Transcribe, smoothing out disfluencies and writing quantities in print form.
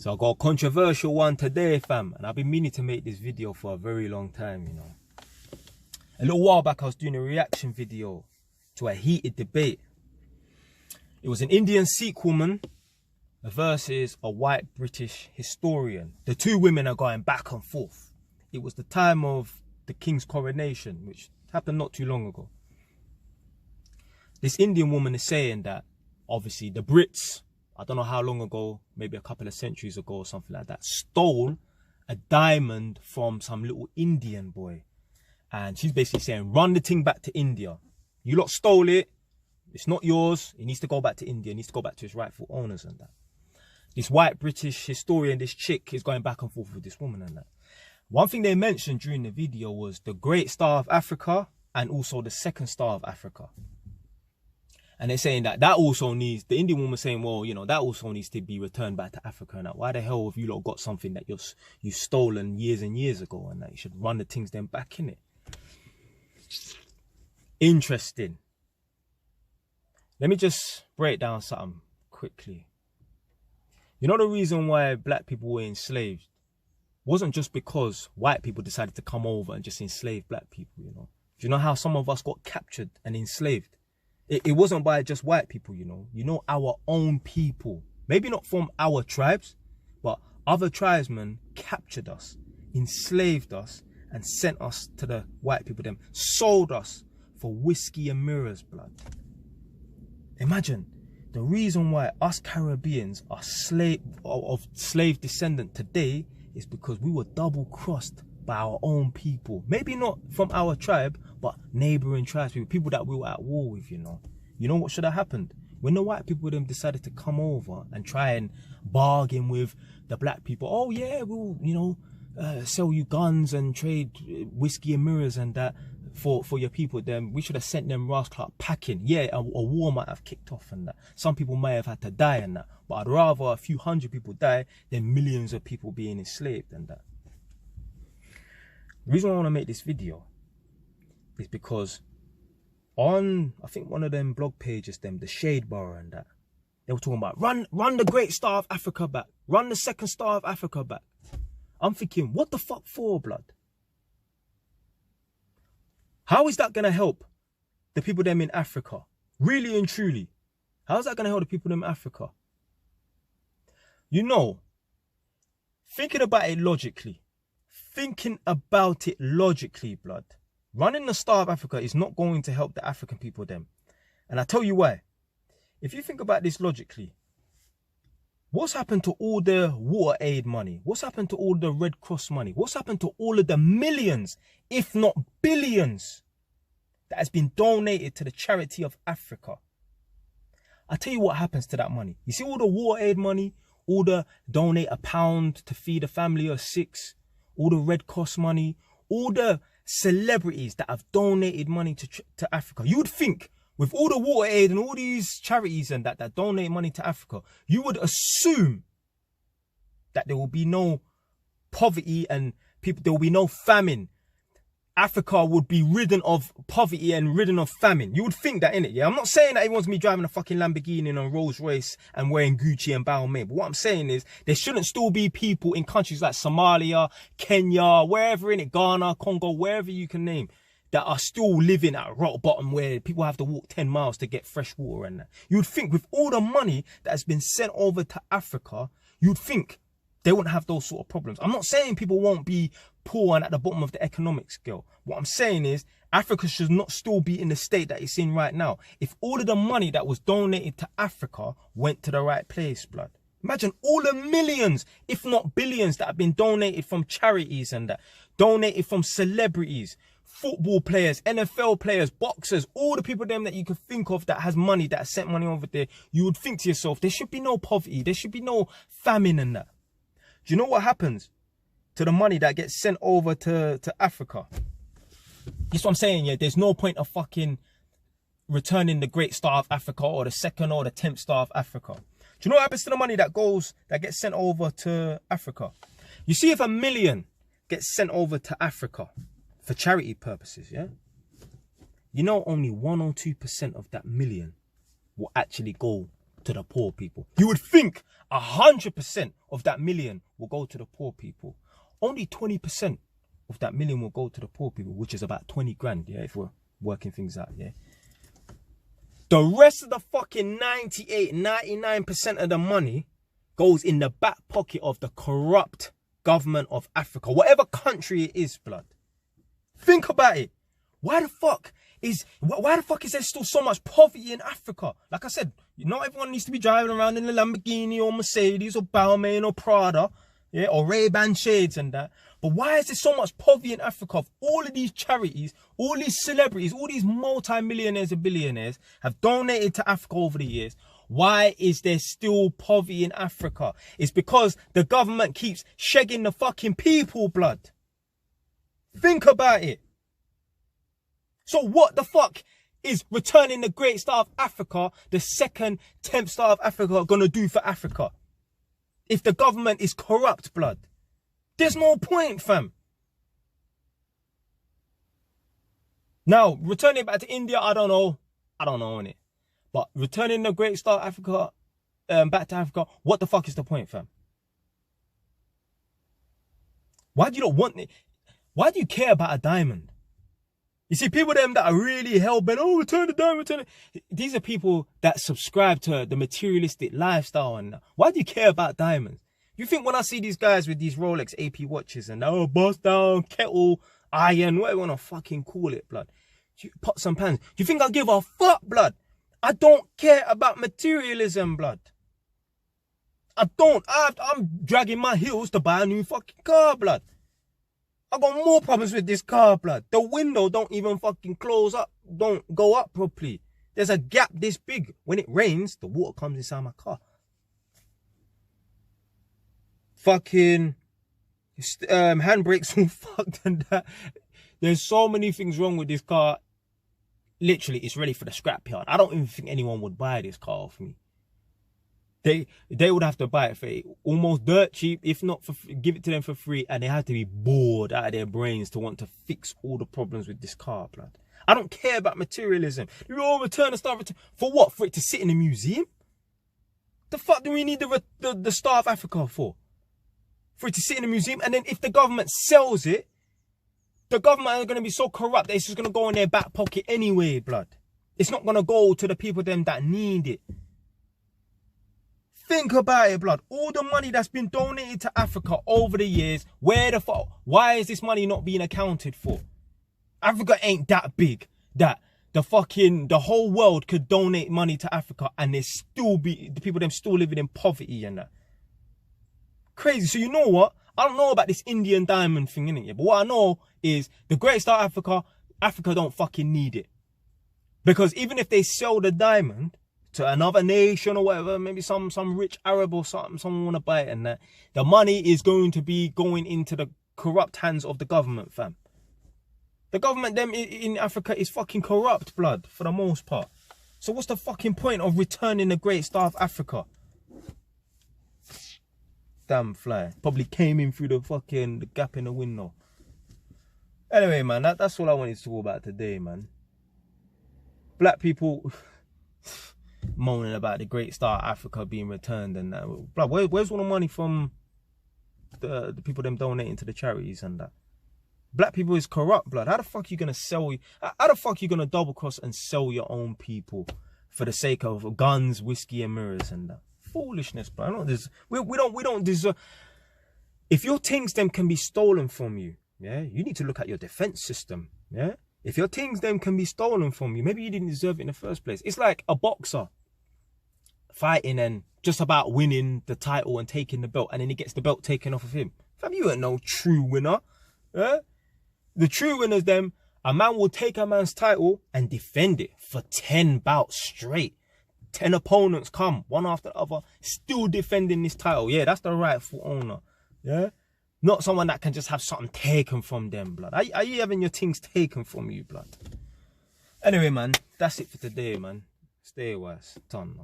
So I got a controversial one today, fam, and I've been meaning to make this video for a very long time, you know. A little while back, I was doing a reaction video to a heated debate. It was an Indian Sikh woman versus a white British historian. The two women are going back and forth. It was the time of the king's coronation, which happened not too long ago. This Indian woman is saying that, obviously, the Brits, I don't know how long ago, maybe a couple of centuries ago or something like that, stole a diamond from some little Indian boy. And she's basically saying, run the thing back to India. You lot stole it. It's not yours. It needs to go back to India. It needs to go back to its rightful owners and that. This white British historian, this chick, is going back and forth with this woman and that. One thing they mentioned during the video was the Great Star of Africa and also the Second Star of Africa. And they're saying that also needs, the Indian woman saying, well, you know, that also needs to be returned back to Africa. And that, why the hell have you lot got something that you've stolen years and years ago, and that you should run the things then back in it? Interesting. Let me just break down something quickly. You know, the reason why black people were enslaved wasn't just because white people decided to come over and just enslave black people, you know. Do you know how some of us got captured and enslaved? It wasn't by just white people, you know. You know, our own people. Maybe not from our tribes, but other tribesmen captured us, enslaved us, and sent us to the white people. Them sold us for whiskey and mirrors, blood. Imagine the reason why us Caribbeans are of slave descendant today is because we were double crossed by our own people. Maybe not from our tribe, but neighboring tribes, people that we were at war with, you know. You know what should have happened? When the white people them decided to come over and try and bargain with the black people, oh yeah, we'll, you know, sell you guns and trade whiskey and mirrors and that for your people, then we should have sent them rascal packing. Yeah, a war might have kicked off and that. Some people may have had to die and that. But I'd rather a few hundred people die than millions of people being enslaved and that. The reason I want to make this video is because on, I think one of them blog pages, the Shade Bar and that, they were talking about run the Great Star of Africa back, run the Second Star of Africa back. I'm thinking, what the fuck for, blood? How is that going to help the people them in Africa? Really and truly. How is that going to help the people them in Africa? You know, thinking about it logically, blood, running the Star of Africa is not going to help the African people them. And I tell you why. If you think about this logically, what's happened to all the water aid money? What's happened to all the Red Cross money? What's happened to all of the millions, if not billions, that has been donated to the charity of Africa? I tell you what happens to that money. You see all the water aid money, all the donate £1 to feed a family of 6, all the Red Cross money, all the celebrities that have donated money to Africa. You would think with all the water aid and all these charities and that donate money to Africa, you would assume that there will be no poverty and there will be no famine. Africa would be ridden of poverty and ridden of famine. You would think that, innit? Yeah, I'm not saying that everyone's gonna be driving a fucking Lamborghini and a Rolls Royce and wearing Gucci and Balmain. But what I'm saying is there shouldn't still be people in countries like Somalia, Kenya, wherever in it, Ghana, Congo, wherever you can name, that are still living at rock bottom where people have to walk 10 miles to get fresh water and that. You would think with all the money that has been sent over to Africa, you'd think they wouldn't have those sort of problems. I'm not saying people won't be poor and at the bottom of the economic scale. What I'm saying is Africa should not still be in the state that it's in right now. If all of the money that was donated to Africa went to the right place, blood. Imagine all the millions, if not billions, that have been donated from charities and that, donated from celebrities, football players, NFL players, boxers, all the people them that you could think of that has money, that has sent money over there. You would think to yourself, there should be no poverty, there should be no famine and that. Do you know what happens to the money that gets sent over to Africa? That's what I'm saying, yeah. There's no point of fucking returning the Great Star of Africa or the Second or the 10th Star of Africa. Do you know what happens to the money that gets sent over to Africa? You see, if $1 million gets sent over to Africa for charity purposes, yeah, you know only 1 or 2% of that million will actually go to the poor people. You would think 100% of that million will go to the poor people. Only 20% of that million will go to the poor people, which is about 20 grand, yeah, if we're working things out, yeah. The rest of the fucking 98, 99% of the money goes in the back pocket of the corrupt government of Africa, whatever country it is, blood. Think about it. Why the fuck is there still so much poverty in Africa? Like I said, not everyone needs to be driving around in a Lamborghini or Mercedes or Balmain or Prada, yeah, or Ray-Ban shades and that. But why is there so much poverty in Africa? Of all of these charities, all these celebrities, all these multi-millionaires and billionaires have donated to Africa over the years. Why is there still poverty in Africa? It's because the government keeps shagging the fucking people, blood. Think about it. So what the fuck is returning the great star of Africa, the second 10th star of Africa, gonna do for Africa? If the government is corrupt, blood. There's no point, fam. Now, returning back to India, I don't know, innit? But returning the great star of Africa, back to Africa, what the fuck is the point, fam? Why do you not want it? Why do you care about a diamond? You see, people them that are really hell-bent, oh, return the diamond, return it. These are people that subscribe to the materialistic lifestyle. And why do you care about diamonds? You think when I see these guys with these Rolex AP watches and, oh, bust down, kettle, iron, whatever you want to fucking call it, blood. Pots and pans. Do you think I give a fuck, blood? I don't care about materialism, blood. I don't. I'm dragging my heels to buy a new fucking car, blood. I got more problems with this car, blood. The window don't even fucking close up, don't go up properly. There's a gap this big. When it rains, the water comes inside my car. Fucking handbrakes all fucked and that. There's so many things wrong with this car. Literally, it's ready for the scrap yard. I don't even think anyone would buy this car off me. They would have to buy it for almost dirt cheap, if not for give it to them for free, and they have to be bored out of their brains to want to fix all the problems with this car, blood. I don't care about materialism. You all return the star for what? For it to sit in a museum? The fuck do we need the Star of Africa for? For it to sit in a museum, and then if the government sells it, the government are going to be so corrupt that it's just going to go in their back pocket anyway, blood. It's not going to go to the people them that need it. Think about it, blood. All the money that's been donated to Africa over the years, where the fuck? Why is this money not being accounted for? Africa ain't that big that the whole world could donate money to Africa and there still be the people them still living in poverty and that. Crazy. So you know what? I don't know about this Indian diamond thing, innit? Yeah, but what I know is the great star of Africa, Africa don't fucking need it. Because even if they sell the diamond to another nation or whatever, maybe some rich Arab or something, someone want to buy it and that, the money is going to be going into the corrupt hands of the government, fam. The government them in Africa is fucking corrupt, blood, for the most part. So what's the fucking point of returning the great star of Africa? Damn fly. Probably came in through the gap in the window. Anyway, man, that's all I wanted to talk about today, man. Black people moaning about the great star of Africa being returned and that. Blood, where's all the money from the people them donating to the charities and that? Black people is corrupt, blood. How the fuck you gonna sell? How the fuck you gonna double cross and sell your own people for the sake of guns, whiskey, and mirrors and that? Foolishness, blood. We don't deserve. If your things them can be stolen from you, yeah, you need to look at your defense system, yeah. If your things them can be stolen from you, maybe you didn't deserve it in the first place. It's like a boxer fighting and just about winning the title and taking the belt, and then he gets the belt taken off of him. Fam, you ain't no true winner, yeah. The true winners them, a man will take a man's title and defend it for 10 bouts straight. 10 opponents come, one after the other, still defending this title. Yeah, that's the rightful owner. Yeah? Not someone that can just have something taken from them, blood. Are you having your things taken from you, blood? Anyway, man, that's it for today, man. Stay wise. Ton,